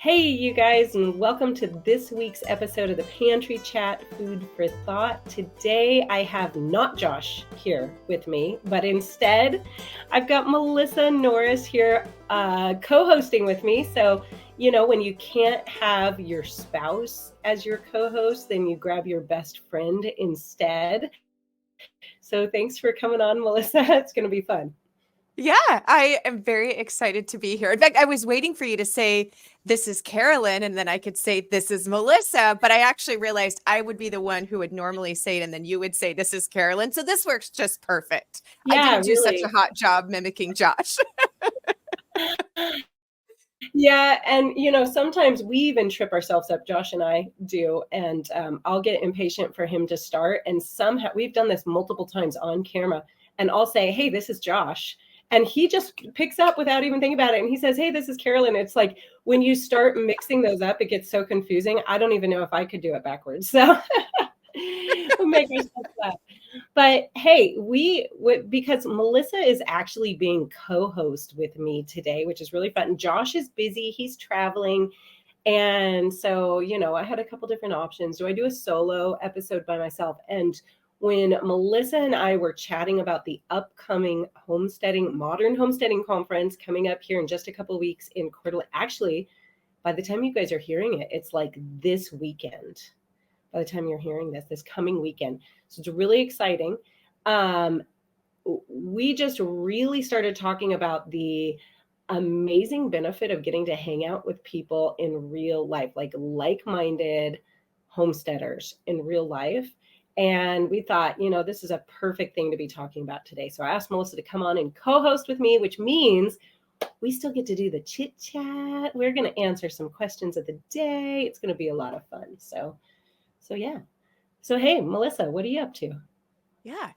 Hey, you guys, and welcome to this week's episode of the Pantry Chat Food for Thought. Today, I have not Josh here with me, but instead, I've got MelissaKNorrisas here co-hosting with me. So, when you can't have your spouse as your co-host, then you grab your best friend instead. So thanks for coming on, Melissa. It's going to be fun. Yeah, I am very excited to be here. In fact, I was waiting for you to say, this is Carolyn, and then I could say, this is Melissa, but I actually realized I would be the one who would normally say it, and then you would say, this is Carolyn. So this works just perfect. I didn't do such a hot job mimicking Josh. Yeah, and sometimes we even trip ourselves up. Josh and I do, and I'll get impatient for him to start. And somehow we've done this multiple times on camera, and I'll say, "Hey, this is Josh," and he just picks up without even thinking about it, and he says, "Hey, this is Carolyn." It's like when you start mixing those up, it gets so confusing. I don't even know if I could do it backwards. So we'll make ourselves laugh. But hey, because Melissa is actually being co-host with me today, which is really fun. Josh is busy, he's traveling. And so, I had a couple different options. Do I do a solo episode by myself? And when Melissa and I were chatting about the upcoming modern homesteading conference coming up here in just a couple of weeks in Coeur d'Alene, actually, by the time you guys are hearing it, it's like this weekend. By the time you're hearing this coming weekend. So it's really exciting. We just really started talking about the amazing benefit of getting to hang out with people in real life, like-minded homesteaders in real life. And we thought, this is a perfect thing to be talking about today. So I asked Melissa to come on and co-host with me, which means we still get to do the chit chat. We're going to answer some questions of the day. It's going to be a lot of fun. So yeah. So hey, Melissa, what are you up to? Yeah.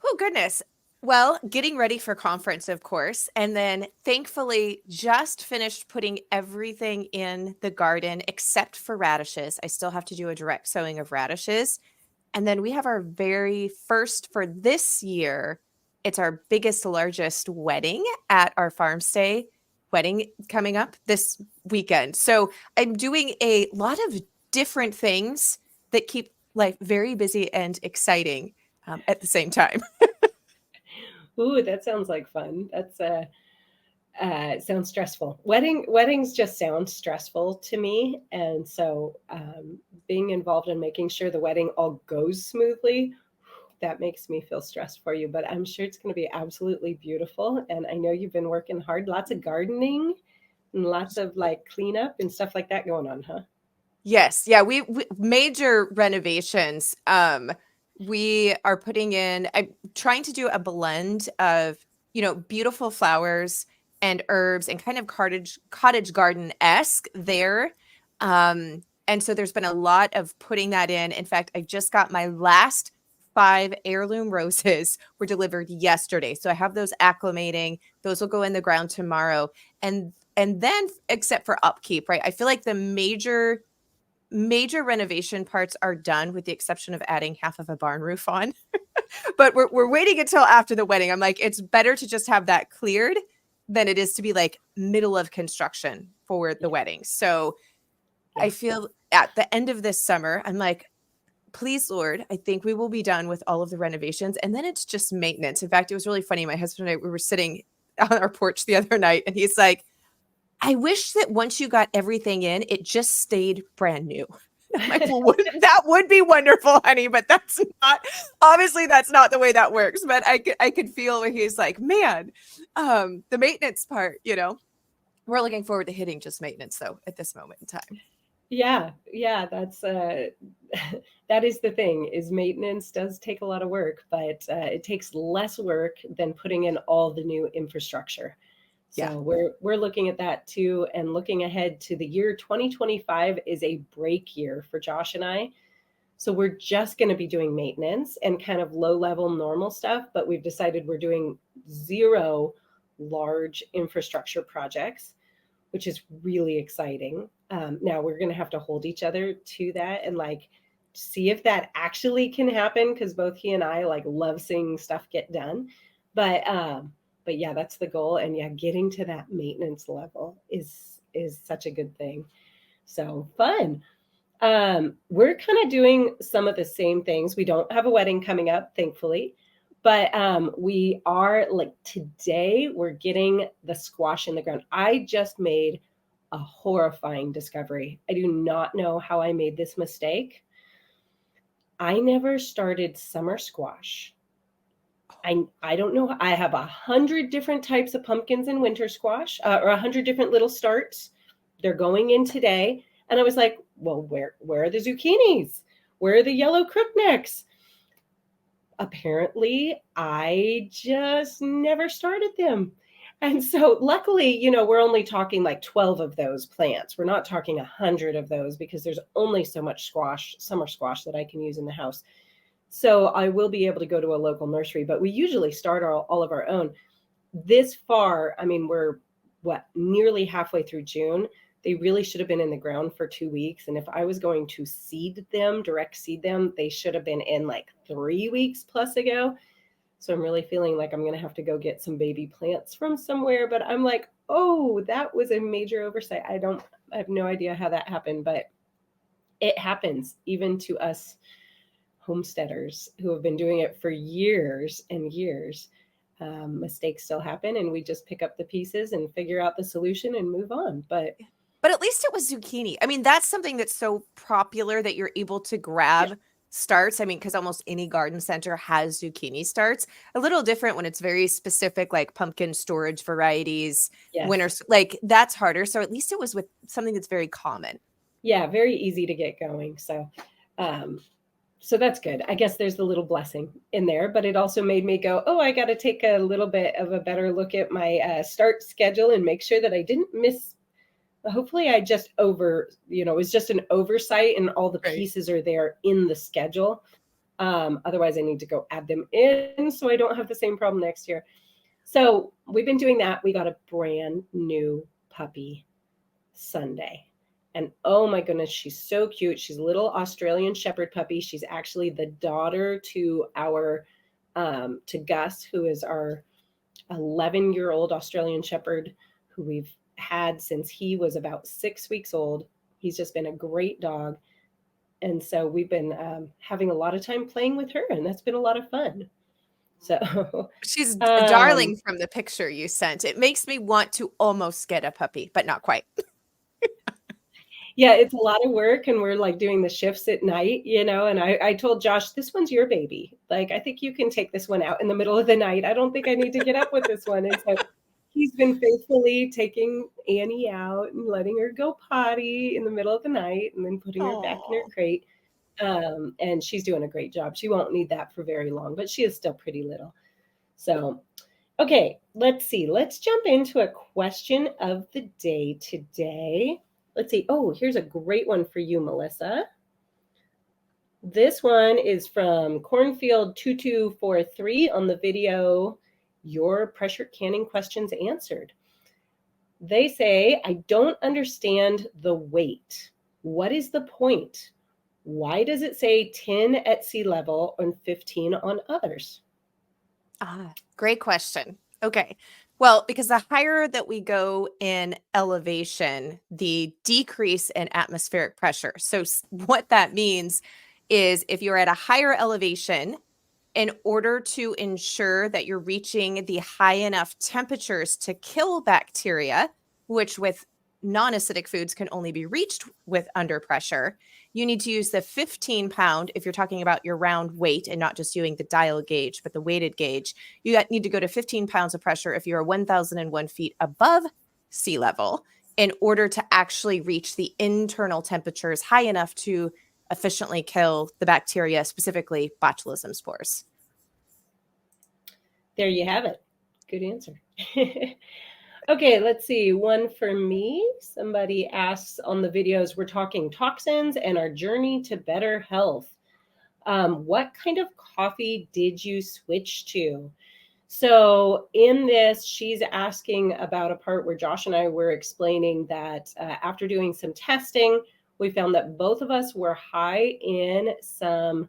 Oh, goodness. Well, getting ready for conference, of course. And then thankfully just finished putting everything in the garden except for radishes. I still have to do a direct sowing of radishes. And then we have our very first for this year. It's our biggest, largest wedding at our farm stay wedding coming up this weekend. So I'm doing a lot of different things that keep life very busy and exciting at the same time. Ooh, that sounds like fun. That's sounds stressful. Weddings just sound stressful to me, and so being involved in making sure the wedding all goes smoothly, that makes me feel stressed for you. But I'm sure it's going to be absolutely beautiful, and I know you've been working hard. Lots of gardening and lots of cleanup and stuff like that going on, huh? Yes. Yeah. We major renovations. We are putting in, I'm trying to do a blend of, beautiful flowers and herbs and kind of cottage garden-esque there. And so there's been a lot of putting that in. In fact, I just got my last 5 heirloom roses were delivered yesterday. So I have those acclimating. Those will go in the ground tomorrow. And then, except for upkeep, right? I feel like the major renovation parts are done with the exception of adding half of a barn roof on. But we're waiting until after the wedding. I'm like, it's better to just have that cleared than it is to be like middle of construction for the wedding. So I feel at the end of this summer, I'm like, please, Lord, I think we will be done with all of the renovations. And then it's just maintenance. In fact, it was really funny. My husband and I, we were sitting on our porch the other night and he's like, I wish that once you got everything in, it just stayed brand new. I'm like, well, that would be wonderful, honey, but that's not the way that works. But I could feel where he's like, man, the maintenance part, we're looking forward to hitting just maintenance though at this moment in time. Yeah, that's that is the thing, is maintenance does take a lot of work, but it takes less work than putting in all the new infrastructure. So we're looking at that too, and looking ahead to the year 2025 is a break year for Josh and I. So we're just going to be doing maintenance and kind of low level normal stuff, but we've decided we're doing 0 large infrastructure projects, which is really exciting. Now we're going to have to hold each other to that and see if that actually can happen, because both he and I love seeing stuff get done. But yeah, that's the goal. And yeah, getting to that maintenance level is is such a good thing. So fun. We're kind of doing some of the same things. We don't have a wedding coming up, thankfully, but we are, like, today we're getting the squash in the ground. I just made a horrifying discovery. I do not know how I made this mistake. I never started summer squash. I don't know. I have 100 different types of pumpkins in winter squash, or 100 different little starts. They're going in today. And I was like, well, where are the zucchinis? Where are the yellow crooknecks? Apparently, I just never started them. And so luckily, we're only talking like 12 of those plants. We're not talking 100 of those because there's only so much summer squash that I can use in the house. So I will be able to go to a local nursery, but we usually start all of our own. This far, I mean, we're nearly halfway through June. They really should have been in the ground for 2 weeks. And if I was going to direct seed them, they should have been in like 3 weeks plus ago. So I'm really feeling like I'm going to have to go get some baby plants from somewhere. But I'm like, oh, that was a major oversight. I have no idea how that happened, but it happens even to us homesteaders who have been doing it for years and years. Mistakes still happen, and we just pick up the pieces and figure out the solution and move on. But at least it was zucchini. I mean, that's something that's so popular that you're able to grab starts. I mean, because almost any garden center has zucchini starts. A little different when it's very specific, like pumpkin storage varieties, winter, like that's harder. So at least it was with something that's very common. Yeah, very easy to get going. So that's good. I guess there's the little blessing in there, but it also made me go, oh, I got to take a little bit of a better look at my start schedule and make sure that I didn't miss. Hopefully I just it was just an oversight and all the pieces are there in the schedule. Otherwise I need to go add them in so I don't have the same problem next year. So we've been doing that. We got a brand new puppy Sunday. And oh my goodness, she's so cute. She's a little Australian Shepherd puppy. She's actually the daughter to to Gus, who is our 11-year-old Australian Shepherd who we've had since he was about 6 weeks old. He's just been a great dog. And so we've been having a lot of time playing with her, and that's been a lot of fun. So she's a darling from the picture you sent. It makes me want to almost get a puppy, but not quite. Yeah, it's a lot of work, and we're like doing the shifts at night, and I told Josh, this one's your baby. Like, I think you can take this one out in the middle of the night. I don't think I need to get up with this one. And so he's been faithfully taking Annie out and letting her go potty in the middle of the night and then putting her back in her crate. And she's doing a great job. She won't need that for very long, but she is still pretty little. So, okay, let's see. Let's jump into a question of the day today. Let's see. Oh, here's a great one for you, Melissa. This one is from Cornfield2243 on the video, Your Pressure Canning Questions Answered. They say, I don't understand the weight. What is the point? Why does it say 10 at sea level and 15 on others? Great question. Okay. Well, because the higher that we go in elevation, the decrease in atmospheric pressure. So what that means is if you're at a higher elevation, in order to ensure that you're reaching the high enough temperatures to kill bacteria, which with non-acidic foods can only be reached with under pressure, you need to use the 15-pound, if you're talking about your round weight and not just doing the dial gauge, but the weighted gauge, you need to go to 15 pounds of pressure if you're 1,001 feet above sea level in order to actually reach the internal temperatures high enough to efficiently kill the bacteria, specifically botulism spores. There you have it. Good answer. Okay, let's see. One for me. Somebody asks on the videos, we're talking toxins and our journey to better health. What kind of coffee did you switch to? So in this, she's asking about a part where Josh and I were explaining that after doing some testing, we found that both of us were high in some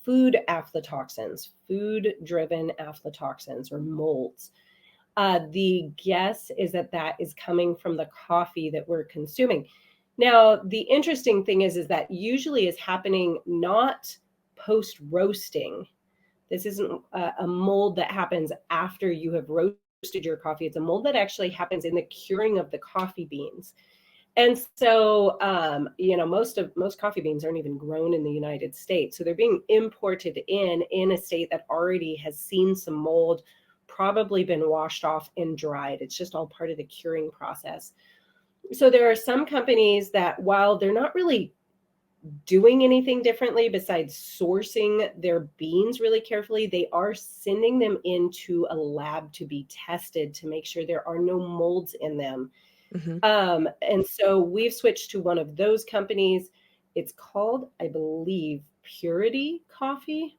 food aflatoxins, food-driven aflatoxins or molds. The guess is that that is coming from the coffee that we're consuming. Now, the interesting thing is that usually is happening not post roasting. This isn't a mold that happens after you have roasted your coffee. It's a mold that actually happens in the curing of the coffee beans. And so, most coffee beans aren't even grown in the United States. So they're being imported in a state that already has seen some mold, probably been washed off and dried. It's just all part of the curing process. So there are some companies that, while they're not really doing anything differently besides sourcing their beans really carefully, they are sending them into a lab to be tested to make sure there are no molds in them. Mm-hmm. And so we've switched to one of those companies. It's called, I believe, Purity Coffee.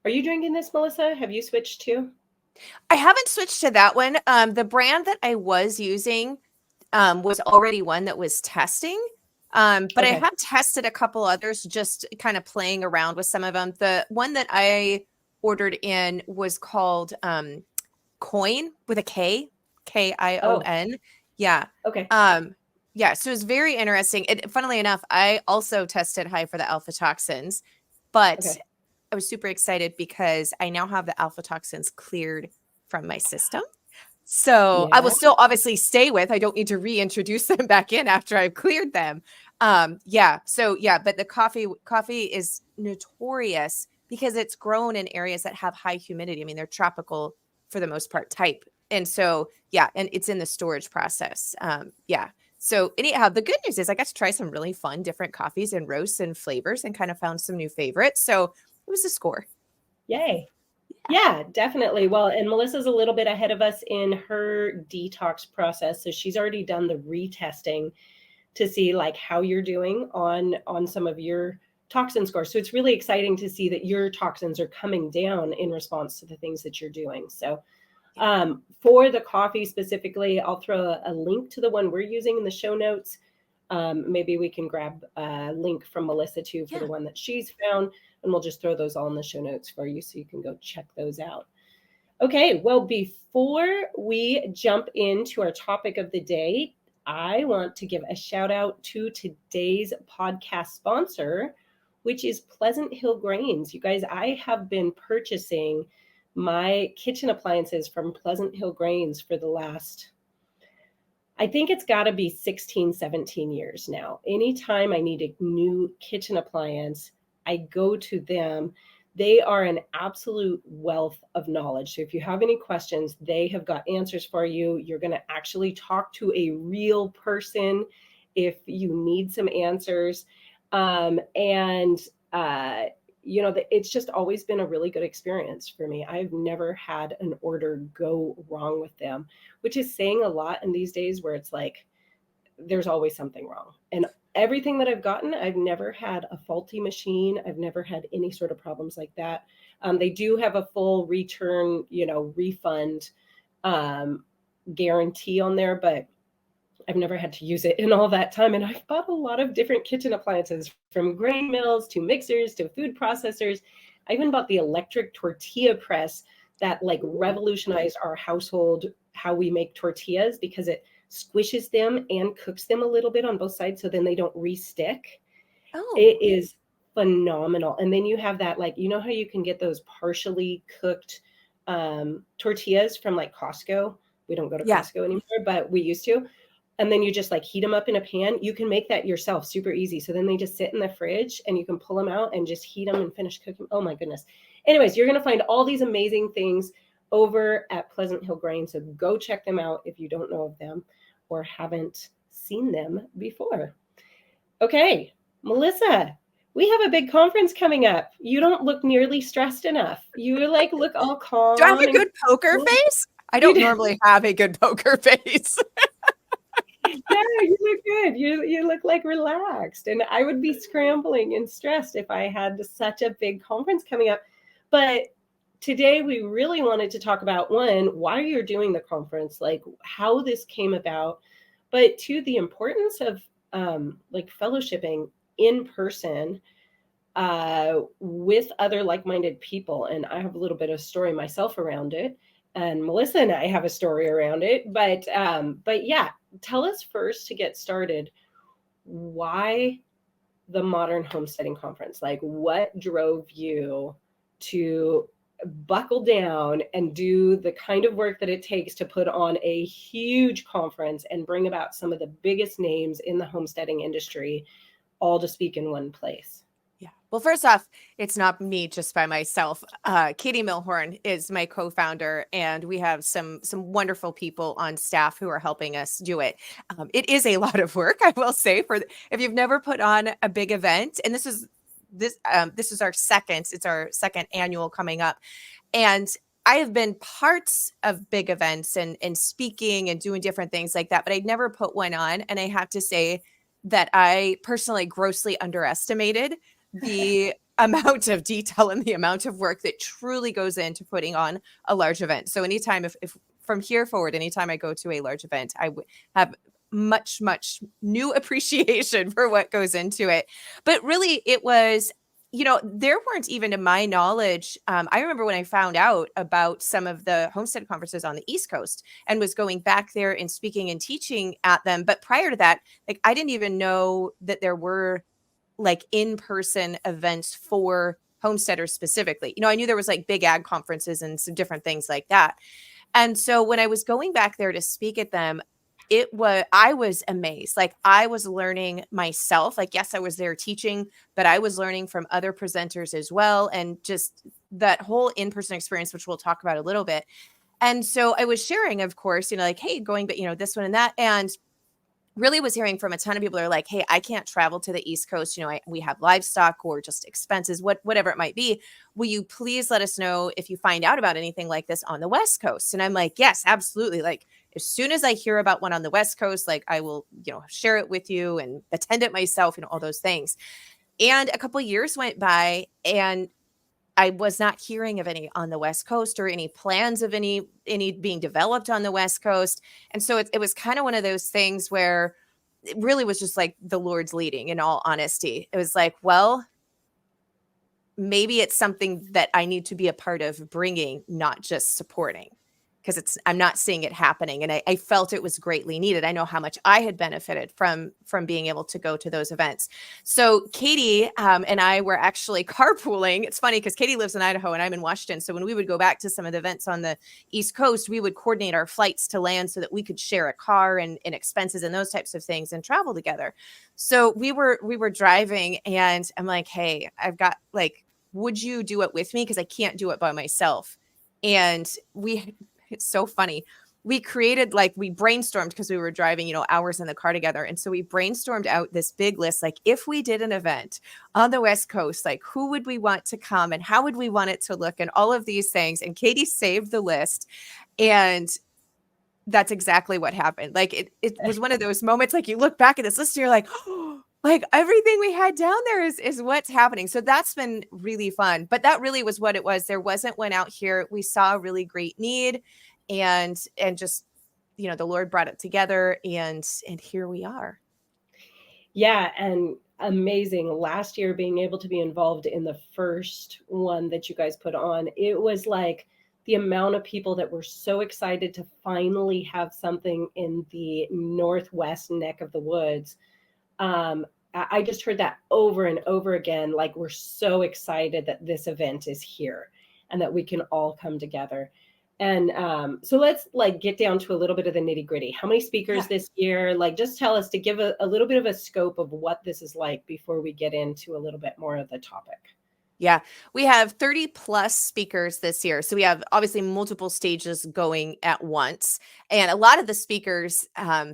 Are you drinking this, Melissa? Have you switched to? I haven't switched to that one. The brand that I was using was already one that was testing. But I Okay. have tested a couple others, just kind of playing around with some of them. The one that I ordered in was called Koin with a K, Kion. Oh, Yeah. okay. Yeah. So it's very interesting. Funnily enough, I also tested high for the alpha toxins, but Okay. I was super excited because I now have the alpha toxins cleared from my system. So I will Yeah. still obviously stay with, I don't need to reintroduce them back in after I've cleared them. Yeah. So yeah, but the coffee is notorious because it's grown in areas that have high humidity. I mean, they're tropical for the most part type. And so, yeah, and it's in the storage process. Yeah. So anyhow, the good news is I got to try some really fun different coffees and roasts and flavors and kind of found some new favorites. So it was a score. Yay. Yeah, definitely. Well, and Melissa's a little bit ahead of us in her detox process. So she's already done the retesting to see like how you're doing on some of your toxin scores. So it's really exciting to see that your toxins are coming down in response to the things that you're doing. So for the coffee specifically, I'll throw a link to the one we're using in the show notes. Maybe we can grab a link from Melissa too for the one that she's found, and we'll just throw those all in the show notes for you so you can go check those out. Okay, well, before we jump into our topic of the day, I want to give a shout out to today's podcast sponsor, which is Pleasant Hill Grains. You guys, I have been purchasing my kitchen appliances from Pleasant Hill Grains for the last, I think it's got to be 16, 17 years now. Anytime I need a new kitchen appliance, I go to them. They are an absolute wealth of knowledge. So if you have any questions, they have got answers for you. You're going to actually talk to a real person if you need some answers. It's just always been a really good experience for me. I've never had an order go wrong with them, which is saying a lot in these days where it's like, there's always something wrong. And everything that I've gotten, I've never had a faulty machine. I've never had any sort of problems like that. They do have a full return, refund guarantee on there, but I've never had to use it in all that time. And I've bought a lot of different kitchen appliances, from grain mills to mixers to food processors. I even bought the electric tortilla press that like revolutionized our household, how we make tortillas, because it squishes them and cooks them a little bit on both sides so then they don't re-stick. Oh, It is phenomenal. And then you have that, like, you know how you can get those partially cooked tortillas from like Costco? We don't go to yeah. Costco anymore, but we used to. And then you just like heat them up in a pan. You can make that yourself super easy. So then they just sit in the fridge and you can pull them out and just heat them and finish cooking. Oh my goodness. Anyways, you're going to find all these amazing things over at Pleasant Hill Grain. So go check them out if you don't know of them or haven't seen them before. Okay, Melissa, we have a big conference coming up. You don't look nearly stressed enough. You like look all calm. Do I have a and good poker cool. face? I You don't do. normally have a good poker face. Yeah, you look good. You look like relaxed. And I would be scrambling and stressed if I had such a big conference coming up. But today we really wanted to talk about, one, why you're doing the conference, like how this came about, but two, the importance of like fellowshipping in person with other like-minded people. And I have a little bit of story myself around it. and Melissa and I have a story around it. But yeah, tell us first to get started, why the Modern Homesteading Conference? Like, what drove you to buckle down and do the kind of work that it takes to put on a huge conference and bring about some of the biggest names in the homesteading industry all to speak in one place? Yeah. Well, first off, it's not me just by myself. Katie Milhorn is my co-founder, and we have some wonderful people on staff who are helping us do it. It is a lot of work, I will say. If you've never put on a big event, and this is our second, it's our second annual coming up, and I have been parts of big events and speaking and doing different things like that, but I'd never put one on, and I have to say that I personally grossly underestimated the amount of detail and the amount of work that truly goes into putting on a large event. So anytime, if from here forward, anytime I go to a large event, I have much new appreciation for what goes into it. But really, it was, there weren't even, to my knowledge, I remember when I found out about some of the homestead conferences on the East Coast and was going back there and speaking and teaching at them. But prior to that, like, I didn't even know that there were like in-person events for homesteaders specifically. I knew there was like big ag conferences and some different things like that. And so when I was going back there to speak at them, I was amazed. Like, I was learning myself. Like, yes, I was there teaching, but I was learning from other presenters as well. And just that whole in-person experience, which we'll talk about a little bit. And so I was sharing, of course, like, hey, going, but this one and that. And really was hearing from a ton of people that are like, hey, I can't travel to the East Coast. We have livestock or just expenses, whatever it might be. Will you please let us know if you find out about anything like this on the West Coast? And I'm like, yes, absolutely. Like, as soon as I hear about one on the West Coast, like, I will, share it with you and attend it myself, all those things. And a couple of years went by, and I was not hearing of any on the West Coast or any plans of any being developed on the West Coast. And so it was kind of one of those things where it really was just like the Lord's leading, in all honesty. It was like, well, maybe it's something that I need to be a part of bringing, not just supporting, because I'm not seeing it happening. And I felt it was greatly needed. I know how much I had benefited from being able to go to those events. So Katie and I were actually carpooling. It's funny because Katie lives in Idaho and I'm in Washington. So when we would go back to some of the events on the East Coast, we would coordinate our flights to land so that we could share a car and expenses and those types of things and travel together. So we were driving, and I'm like, hey, I've got, like, would you do it with me? Because I can't do it by myself. And it's so funny. We brainstormed because we were driving, hours in the car together. And so we brainstormed out this big list. Like, if we did an event on the West Coast, like, who would we want to come and how would we want it to look and all of these things. And Katie saved the list. And that's exactly what happened. Like, it was one of those moments, like, you look back at this list and you're like, oh, like, everything we had down there is what's happening. So that's been really fun. But that really was what it was. There wasn't one out here. We saw a really great need, and just, the Lord brought it together, and here we are. Yeah. And amazing. Last year, being able to be involved in the first one that you guys put on, it was like the amount of people that were so excited to finally have something in the Northwest neck of the woods. I just heard that over and over again. Like, we're so excited that this event is here and that we can all come together. And so let's, like, get down to a little bit of the nitty gritty. How many speakers this year? Like, just tell us, to give a little bit of a scope of what this is like before we get into a little bit more of the topic. Yeah, we have 30 plus speakers this year. So we have obviously multiple stages going at once. And a lot of the speakers,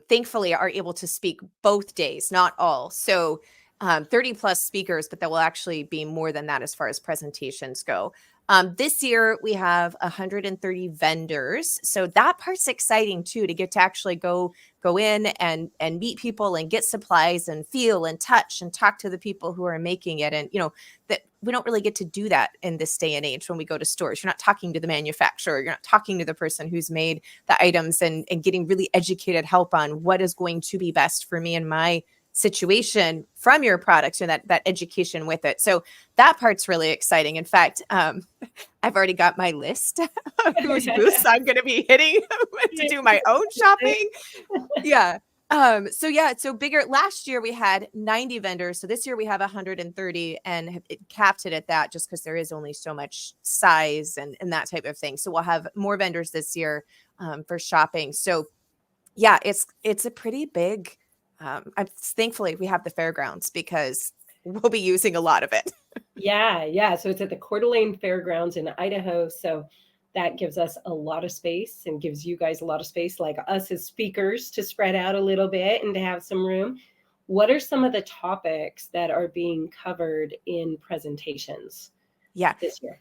thankfully, are able to speak both days, not all. So 30 plus speakers, but there will actually be more than that as far as presentations go. This year, we have 130 vendors. So that part's exciting too, to get to actually go in and meet people and get supplies and feel and touch and talk to the people who are making it. And, that we don't really get to do that in this day and age when we go to stores. You're not talking to the manufacturer. You're not talking to the person who's made the items and getting really educated help on what is going to be best for me and my situation from your products and that education with it. So that part's really exciting. In fact, I've already got my list of whose booths I'm going to be hitting to do my own shopping. Yeah. So bigger. Last year we had 90 vendors. So this year we have 130 and it capped it at that just because there is only so much size and that type of thing. So we'll have more vendors this year for shopping. So yeah, it's a pretty big, thankfully we have the fairgrounds because we'll be using a lot of it. Yeah. So it's at the Coeur d'Alene Fairgrounds in Idaho. So that gives us a lot of space and gives you guys a lot of space, like us as speakers, to spread out a little bit and to have some room. What are some of the topics that are being covered in presentations this year?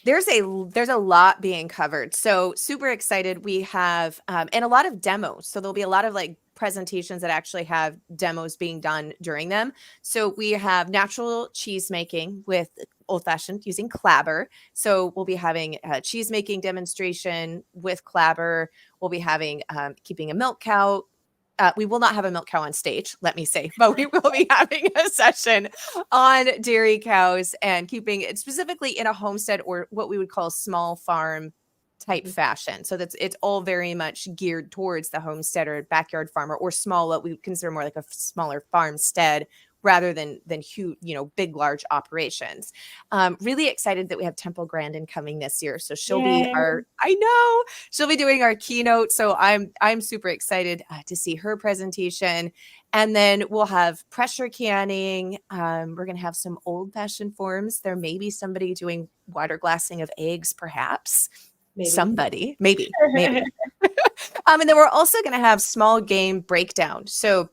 There's a lot being covered. So super excited. We have, and a lot of demos. So there'll be a lot of like presentations that actually have demos being done during them. So we have natural cheese making with old fashioned using clabber. So we'll be having a cheese making demonstration with clabber. We'll be having, keeping a milk cow. We will not have a milk cow on stage, let me say, but we will be having a session on dairy cows and keeping it specifically in a homestead or what we would call small farm type fashion. So it's all very much geared towards the homesteader, backyard farmer, or small, what we would consider more like a smaller farmstead rather than huge, big, large operations. Really excited that we have Temple Grandin coming this year. So she'll be she'll be doing our keynote. So I'm super excited to see her presentation. And then we'll have pressure canning. We're going to have some old fashioned forms. There may be somebody doing water glassing of eggs, perhaps. Maybe. And then we're also going to have small game breakdown. So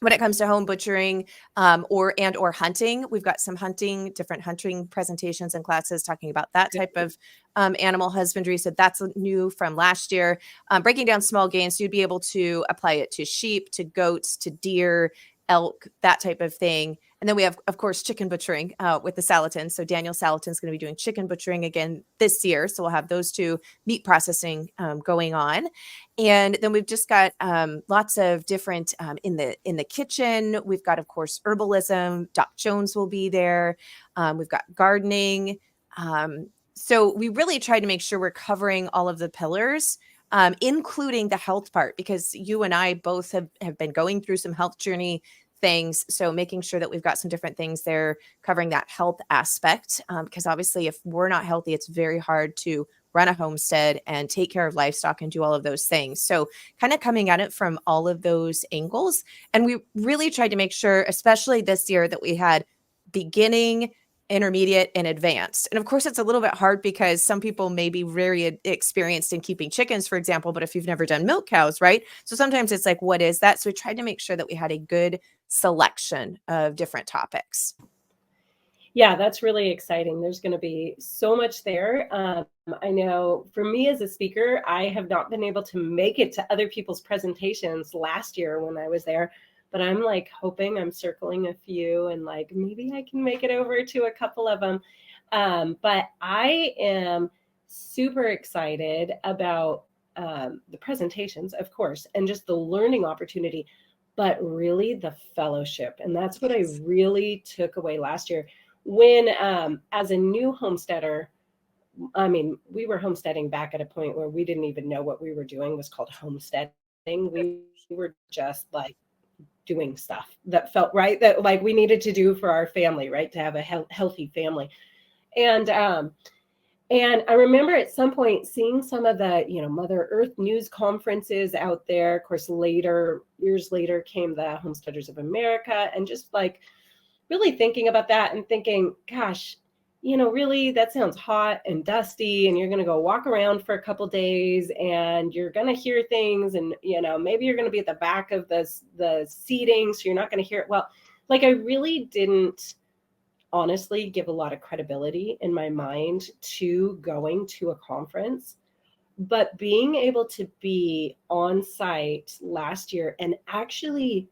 when it comes to home butchering or hunting, we've got some different hunting presentations and classes talking about that type of animal husbandry. So that's new from last year. Breaking down small game, so you'd be able to apply it to sheep, to goats, to deer, elk, that type of thing. And then we have, of course, chicken butchering with the Salatin. So Daniel Salatin's going to be doing chicken butchering again this year. So we'll have those two meat processing going on. And then we've just got lots of different in the kitchen. We've got, of course, herbalism. Doc Jones will be there. We've got gardening. So we really tried to make sure we're covering all of the pillars, including the health part, because you and I both have been going through some health journey things. So making sure that we've got some different things there covering that health aspect, because obviously if we're not healthy, it's very hard to run a homestead and take care of livestock and do all of those things. So kind of coming at it from all of those angles. And we really tried to make sure, especially this year, that we had beginning, intermediate, and advanced. And of course, it's a little bit hard because some people may be very experienced in keeping chickens, for example, but if you've never done milk cows, right? So sometimes it's like, what is that? So we tried to make sure that we had a good selection of different topics. Yeah, that's really exciting. There's going to be so much there. I know for me as a speaker, I have not been able to make it to other people's presentations last year when I was there, but I'm like hoping, I'm circling a few and like maybe I can make it over to a couple of them. But I am super excited about the presentations, of course, and just the learning opportunity, but really the fellowship. And that's what I really took away last year. When, as a new homesteader, I mean, we were homesteading back at a point where we didn't even know what we were doing was called homesteading. We were just like doing stuff that felt right, that like we needed to do for our family, right? To have a healthy family. And I remember at some point seeing some of the, Mother Earth news conferences out there. Of course, years later came the Homesteaders of America, and just like really thinking about that and thinking, gosh, really that sounds hot and dusty, and you're going to go walk around for a couple days and you're going to hear things, and maybe you're going to be at the back of the seating, so you're not going to hear it well. Like I really didn't honestly give a lot of credibility in my mind to going to a conference, but being able to be on site last year and actually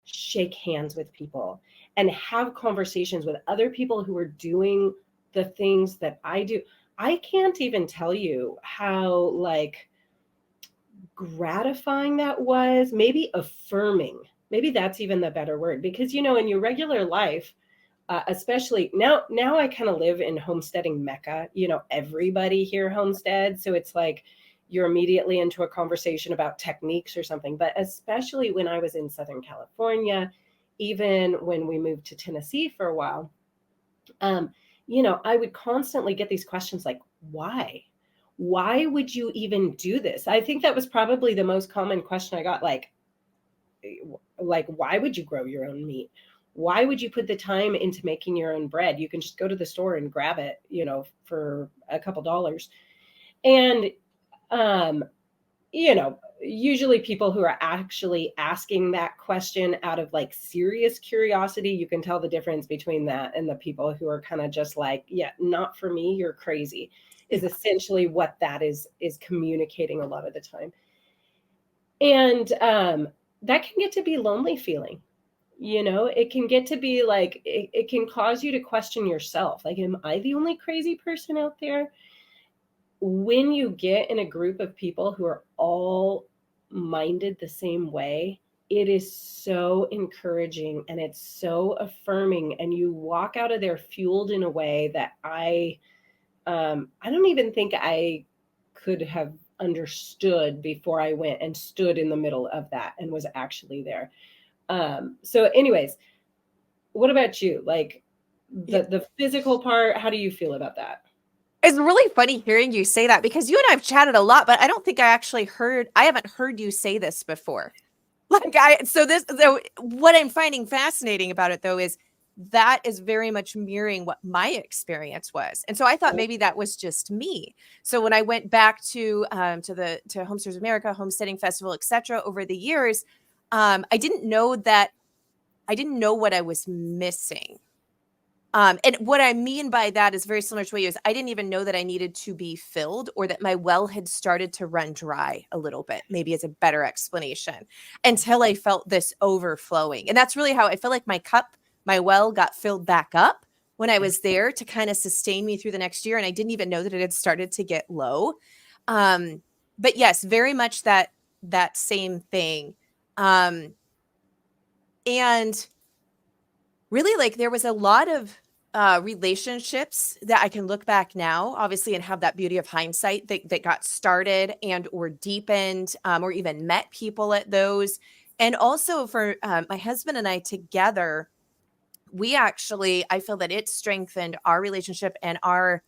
shake hands with people and have conversations with other people who are doing the things that I do. I can't even tell you how like gratifying that was, maybe affirming maybe that's even the better word, because, you know, in your regular life, especially now I kind of live in homesteading Mecca. You know, everybody here homesteads. So it's like you're immediately into a conversation about techniques or something. But especially when I was in Southern California, even when we moved to Tennessee for a while, um, you know, I would constantly get these questions like, why? Why would you even do this? I think that was probably the most common question I got, like why would you grow your own meat? Why would you put the time into making your own bread? You can just go to the store and grab it, you know, for a couple dollars. And um you know, usually people who are actually asking that question out of like serious curiosity, you can tell the difference between that and the people who are kind of just like, yeah, not for me, you're crazy, is Yeah. essentially what that is communicating a lot of the time. And that can get to be lonely feeling. You know, it can get to be like, it can cause you to question yourself. Like, am I the only crazy person out there? When you get in a group of people who are all minded the same way, it is so encouraging and it's so affirming. And you walk out of there fueled in a way that I don't even think I could have understood before I went and stood in the middle of that and was actually there. So anyways, what about you? Like Yeah. the physical part, how do you feel about that? It's really funny hearing you say that because you and I have chatted a lot, but I don't think I haven't heard you say this before. So what I'm finding fascinating about it though is that is very much mirroring what my experience was. And so I thought maybe that was just me. So when I went back to Homesteaders America, Homesteading Festival, etc. over the years, I didn't know what I was missing. And what I mean by that is very similar to what you is I didn't even know that I needed to be filled or that my well had started to run dry a little bit, maybe as a better explanation, until I felt this overflowing. And that's really how I feel like my well got filled back up when I was there to kind of sustain me through the next year. And I didn't even know that it had started to get low. But yes, very much that same thing. And really, like, there was a lot of relationships that I can look back now, obviously, and have that beauty of hindsight that got started and or deepened, or even met people at those. And also for my husband and I together, I feel that it strengthened our relationship and our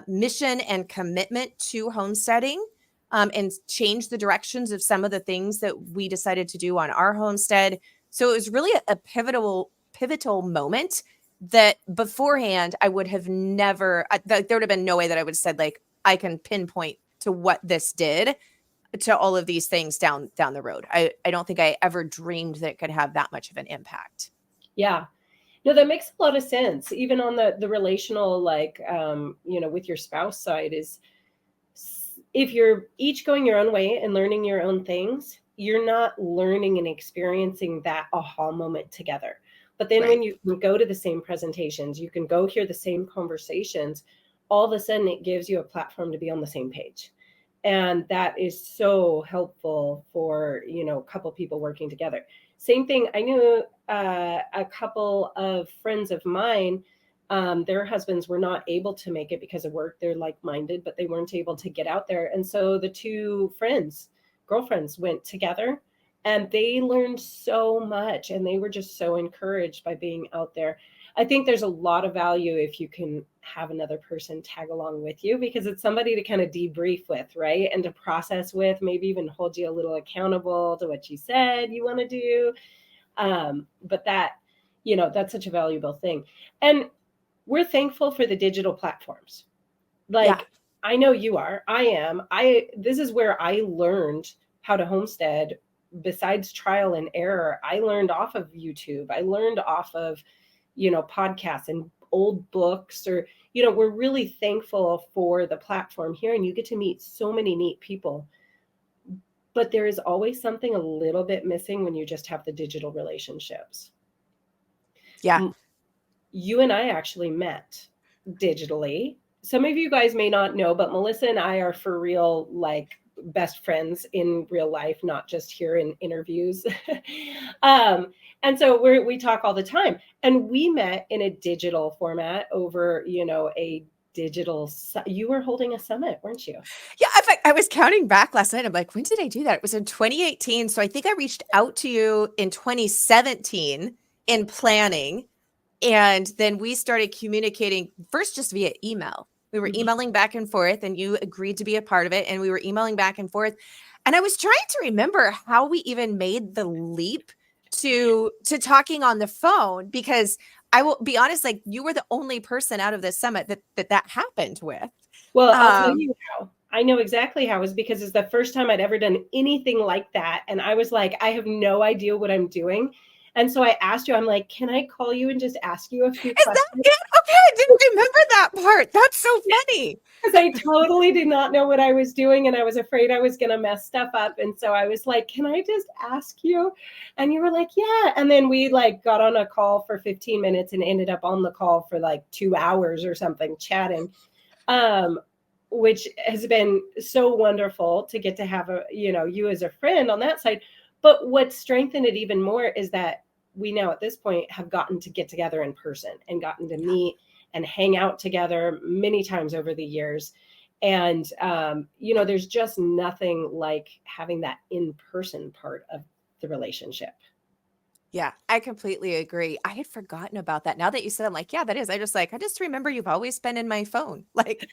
mission and commitment to homesteading, and changed the directions of some of the things that we decided to do on our homestead. So it was really a pivotal moment that beforehand I would have never, there would have been no way that I would have said, like, I can pinpoint to what this did to all of these things down the road. I don't think I ever dreamed that it could have that much of an impact. Yeah. No, that makes a lot of sense. Even on the relational, like, you know, with your spouse side, is if you're each going your own way and learning your own things, you're not learning and experiencing that aha moment together. But then Right. when you can go to the same presentations, you can go hear the same conversations, all of a sudden it gives you a platform to be on the same page. And that is so helpful for, you know, a couple people working together. Same thing. I knew a couple of friends of mine, their husbands were not able to make it because of work. They're like-minded, but they weren't able to get out there. And so the two girlfriends went together and they learned so much and they were just so encouraged by being out there. I think there's a lot of value if you can have another person tag along with you, because it's somebody to kind of debrief with, right? And to process with, maybe even hold you a little accountable to what you said you want to do. But that, you know, that's such a valuable thing. And we're thankful for the digital platforms. Yeah. Like, I know you are, this is where I learned how to homestead. Besides trial and error, I learned off of YouTube. I learned off of, you know, podcasts and old books, or, you know, we're really thankful for the platform here, and you get to meet so many neat people. But there is always something a little bit missing when you just have the digital relationships. Yeah. You and I actually met digitally. Some of you guys may not know, but Melissa and I are for real, like, best friends in real life, not just here in interviews. um, and so we talk all the time, and we met in a digital format over, a digital, you were holding a summit, weren't you? Yeah, in fact, I was counting back last night. I'm like, when did I do that? It was in 2018. So I think I reached out to you in 2017 in planning. And then we started communicating first just via email. We were emailing back and forth, and you agreed to be a part of it. And we were emailing back and forth. And I was trying to remember how we even made the leap to talking on the phone, because I will be honest, like, you were the only person out of this summit that happened with. Well, I'll tell you how. I know exactly how. It was because it's the first time I'd ever done anything like that. And I was like, I have no idea what I'm doing. And so I asked you, I'm like, can I call you and just ask you a few questions? Is that it? Okay, I didn't remember that part. That's so funny. Because I totally did not know what I was doing, and I was afraid I was going to mess stuff up. And so I was like, can I just ask you? And you were like, yeah. And then we like got on a call for 15 minutes and ended up on the call for like 2 hours or something chatting. Which has been so wonderful to get to have you as a friend on that side. But what strengthened it even more is that we now at this point have gotten to get together in person and gotten to meet and hang out together many times over the years. And, there's just nothing like having that in-person part of the relationship. Yeah, I completely agree. I had forgotten about that. Now that you said, I'm like, yeah, that is. I just remember you've always been in my phone, like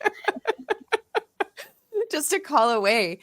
just a call away.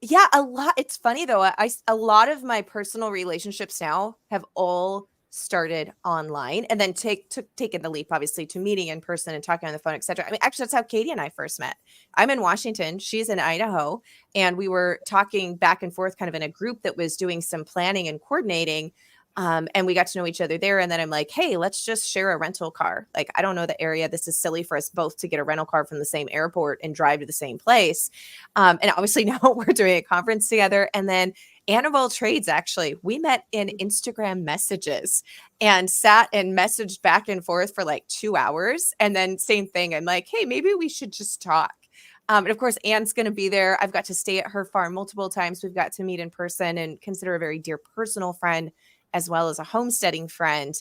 Yeah, a lot. It's funny though. A lot of my personal relationships now have all started online, and then taken the leap, obviously, to meeting in person and talking on the phone, etc. I mean, actually, that's how Katie and I first met. I'm in Washington, she's in Idaho, and we were talking back and forth, kind of in a group that was doing some planning and coordinating. And we got to know each other there. And then I'm like, hey, let's just share a rental car. Like, I don't know the area. This is silly for us both to get a rental car from the same airport and drive to the same place. And obviously now we're doing a conference together. And then Anna of all trades, actually, we met in Instagram messages and sat and messaged back and forth for like 2 hours. And then same thing. I'm like, hey, maybe we should just talk. And of course, Anne's going to be there. I've got to stay at her farm multiple times. We've got to meet in person and consider a very dear personal friend, as well as a homesteading friend.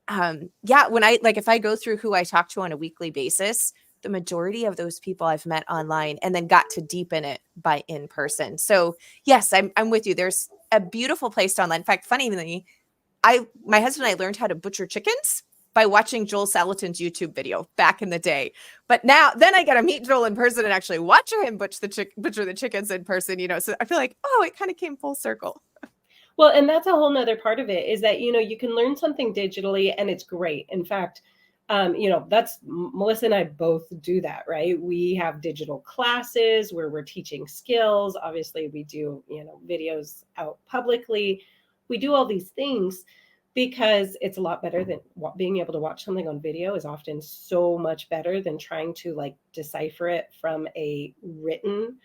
Yeah, if I go through who I talk to on a weekly basis, the majority of those people I've met online and then got to deepen it by in person. So yes, I'm with you. There's a beautiful place online. In fact, funnily, my husband and I learned how to butcher chickens by watching Joel Salatin's YouTube video back in the day. But then I got to meet Joel in person and actually watch him butcher the chickens in person, So I feel like, oh, it kind of came full circle. Well, and that's a whole nother part of it, is that, you can learn something digitally and it's great. In fact, that's Melissa and I both do that, right? We have digital classes where we're teaching skills. Obviously we do, videos out publicly. We do all these things because it's a lot better than being able to watch something on video is often so much better than trying to like decipher it from a written,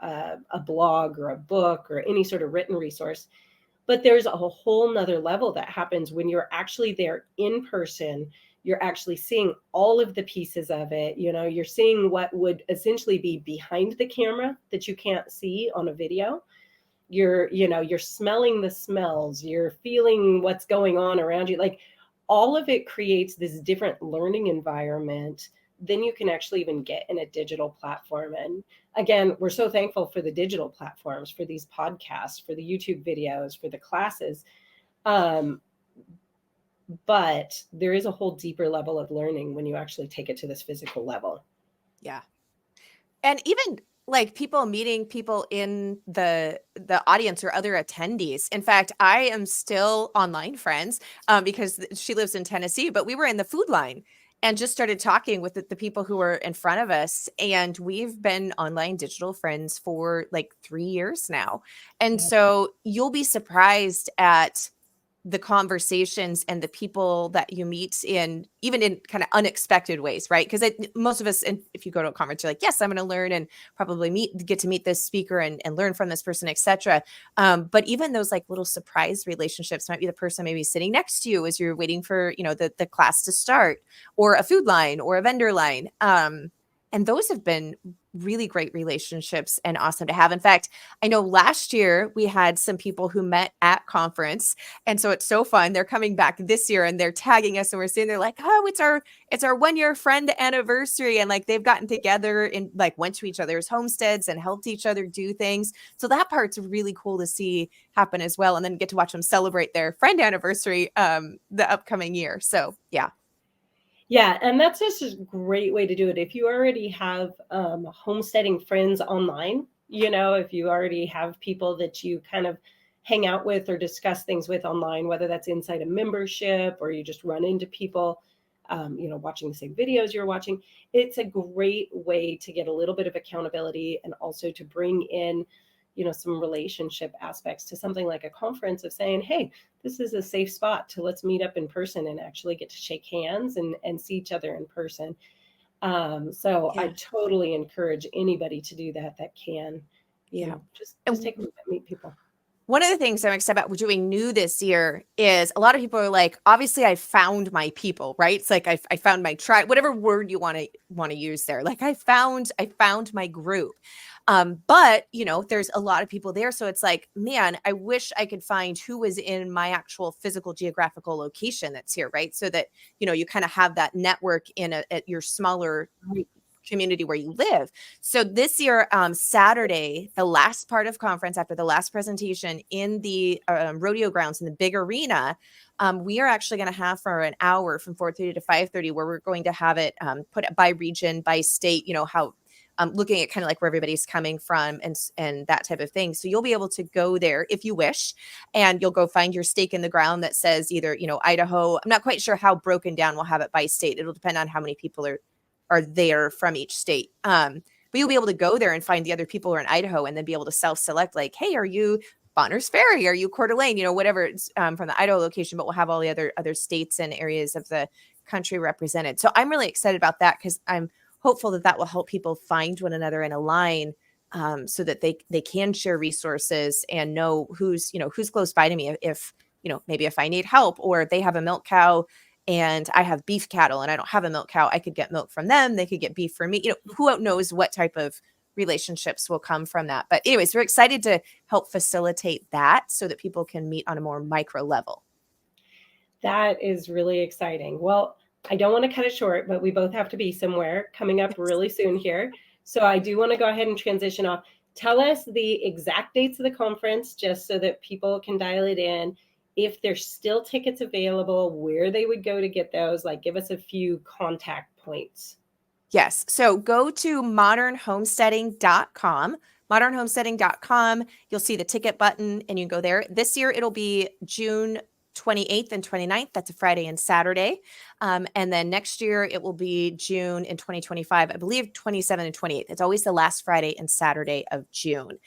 a blog or a book or any sort of written resource. But there's a whole nother level that happens when you're actually there in person. You're actually seeing all of the pieces of it. You're seeing what would essentially be behind the camera that you can't see on a video. You're smelling the smells, you're feeling what's going on around you. Like, all of it creates this different learning environment than you can actually even get in a digital platform. And again, we're so thankful for the digital platforms, for these podcasts, for the YouTube videos, for the classes. But there is a whole deeper level of learning when you actually take it to this physical level. Yeah. And even like meeting people in the audience or other attendees. In fact, I am still online friends because she lives in Tennessee, but we were in the food line and just started talking with the people who were in front of us. And we've been online digital friends for like 3 years now. And so you'll be surprised at the conversations and the people that you meet even in kind of unexpected ways, right? Because most of us, and if you go to a conference, you're like, yes, I'm going to learn and probably get to meet this speaker and learn from this person, etc. But even those like little surprise relationships might be the person maybe sitting next to you as you're waiting for, the class to start, or a food line or a vendor line. And those have been really great relationships and awesome to have. In fact, I know last year we had some people who met at conference. And so it's so fun. They're coming back this year and they're tagging us and we're sitting there like, oh, it's our 1-year friend anniversary. And like they've gotten together and like went to each other's homesteads and helped each other do things. So that part's really cool to see happen as well. And then get to watch them celebrate their friend anniversary the upcoming year. So yeah. Yeah, and that's just a great way to do it. If you already have homesteading friends online, if you already have people that you kind of hang out with or discuss things with online, whether that's inside a membership or you just run into people, watching the same videos you're watching, it's a great way to get a little bit of accountability and also to bring in some relationship aspects to something like a conference of saying, hey, this is a safe spot to let's meet up in person and actually get to shake hands and see each other in person. So I totally encourage anybody to do that can, just take a look at meet people. One of the things I'm excited about doing new this year is a lot of people are like, obviously I found my people, right? It's like I found my tribe, whatever word you want to use there. Like I found my group. But there's a lot of people there. So it's like, man, I wish I could find who was in my actual physical geographical location that's here, right? So that, you kind of have that network at your smaller community where you live. So this year, Saturday, the last part of conference after the last presentation in the rodeo grounds in the big arena, we are actually going to have for an hour from 4:30 to 5:30, where we're going to have it put by region, by state, how looking at kind of like where everybody's coming from and that type of thing. So you'll be able to go there if you wish, and you'll go find your stake in the ground that says either, Idaho. I'm not quite sure how broken down we'll have it by state. It'll depend on how many people are there from each state. But you'll be able to go there and find the other people who are in Idaho and then be able to self-select like, hey, are you Bonners Ferry? Are you Coeur d'Alene? Whatever it's from the Idaho location, but we'll have all the other states and areas of the country represented. So I'm really excited about that because I'm hopeful that will help people find one another and align so that they can share resources and know who's close by to me if maybe if I need help, or if they have a milk cow and I have beef cattle and I don't have a milk cow, I could get milk from them. They could get beef from me. Who knows what type of relationships will come from that. But anyways, we're excited to help facilitate that so that people can meet on a more micro level. That is really exciting. Well, I don't want to cut it short, but we both have to be somewhere coming up really soon here. So I do want to go ahead and transition off. Tell us the exact dates of the conference, just so that people can dial it in. If there's still tickets available, where they would go to get those, like give us a few contact points. Yes. So go to modernhomesteading.com. modernhomesteading.com. You'll see the ticket button and you can go there. This year, it'll be June 28th and 29th. That's a Friday and Saturday. And then next year, it will be June in 2025, I believe 27th and 28th. It's always the last Friday and Saturday of June.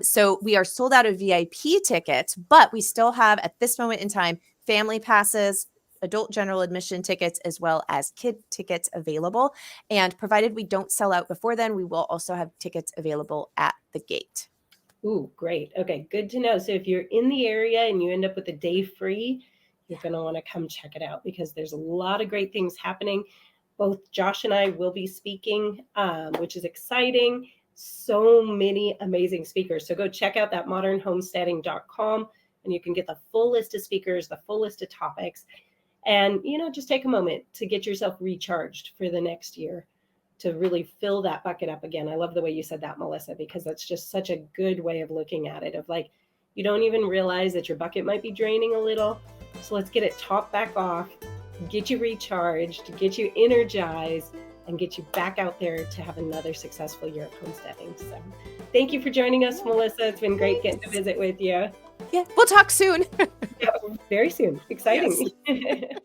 So we are sold out of VIP tickets, but we still have at this moment in time, family passes, adult general admission tickets, as well as kid tickets available. And provided we don't sell out before then, we will also have tickets available at the gate. Ooh, great. Okay, good to know. So if you're in the area and you end up with a day free, you're going to want to come check it out because there's a lot of great things happening. Both Josh and I will be speaking, which is exciting. So many amazing speakers. So go check out that modernhomesteading.com and you can get the full list of speakers, the full list of topics. And, just take a moment to get yourself recharged for the next year to really fill that bucket up again. I love the way you said that, Melissa, because that's just such a good way of looking at it, of like, you don't even realize that your bucket might be draining a little. So let's get it topped back off, get you recharged, get you energized, and get you back out there to have another successful year of homesteading. So thank you for joining us, Melissa. It's been great getting to visit with you. Yeah, we'll talk soon. Yeah, very soon. Exciting. Yes.